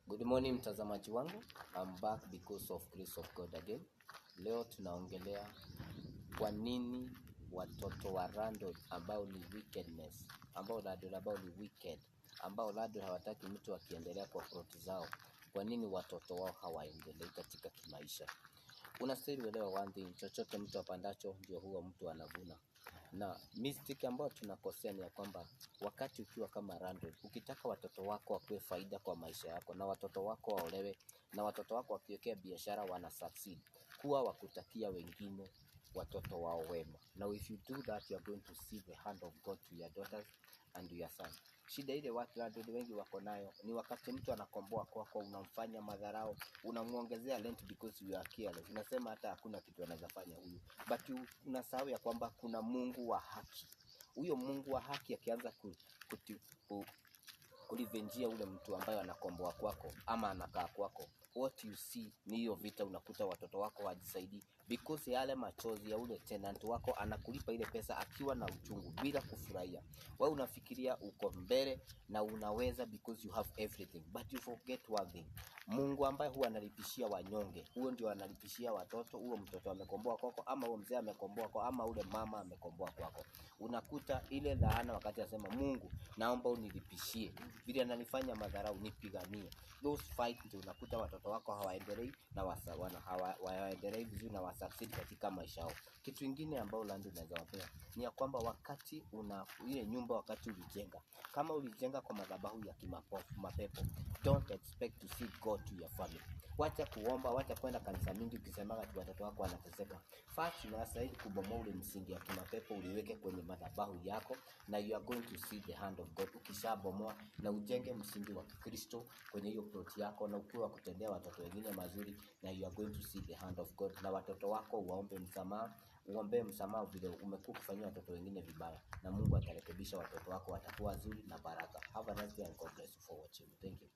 Good morning mtazamaji wangu. I'm back because of grace of God again. Leo tunaongelea kwa nini watoto wa random ambao ni wickedness, ambao ni wicked, ambao hawataki mtu akiendelea kwa plot zao. Kwa nini watoto wao hawaendelei katika kimaisha? Unastahili uelewa one thing, chochote mtu apandacho ndio huwa mtu anavuna. Na mistake ambayo tunakosea ni ya kwamba wakati ukiwa kama random, ukitaka watoto wako wakuwe faida kwa maisha yako, na watoto wako waolewe, na watoto wako wakiwekea biashara wana succeed, kuwa wakutakia wengine watoto wao wema. Now if you do that, you are going to see the hand of God to your daughters and your son. Shida ile watu wengi wako nayo ni wakati mtu anakomboa kwako, unamfanya madharau, unamuongezea rent because you are careless. Unasema hata hakuna kitu anaweza fanya huyu, but unasahau ya kwamba kuna Mungu wa haki. Huyo Mungu wa haki akianza kulivenjia ule mtu ambaye anakomboa kwako ama anakaa kwako, what you see ni hiyo vita. Unakuta watoto wako hawajisaidii because yale machozi ya ule tenant wako anakulipa ile pesa akiwa na uchungu bila kufurahia. Wewe unafikiria uko mbele na unaweza because you have everything, but you forget one thing. Mungu ambaye huwa analipishia wanyonge, huyo ndio analipishia watoto. Huyo mtoto amekomboa kwako, ama huyo mzee amekomboa kwako, ama ule mama amekomboa kwako. Unakuta ile laana wakati anasema Mungu naomba unilipishie vile ananifanya madharau, nipiganie. Those fight ndio unakuta watoto wako hawaendelei na hawaendelei vizuri na wasucceed katika maisha yao. Kitu kingine ambao Lando unaweza wapea ni ya kwamba wakati ile nyumba wakati ulijenga, kama ulijenga kwa madhabahu ya mapepo, don't expect to see God to your family. Wacha kuomba, wacha kwenda kanisa mingi ukisema ati watoto wako wanateseka. First unastahili kubomoa ule msingi ya kimapepo uliweke kwenye madhabahu yako, na you are going to see the hand of God. Ukishabomoa na ujenge msingi wa Kristo kwenye hiyo plot yako, na ukiwa kutendea watoto wengine mazuri, na you are going to see the hand of God. Na watoto wako uombe msamaha vile umekuwa kufanyia watoto wengine vibaya, na Mungu atarekebisha watoto wako, watakuwa wazuri na baraka. Have a nice day and God bless you for watching. Thank you.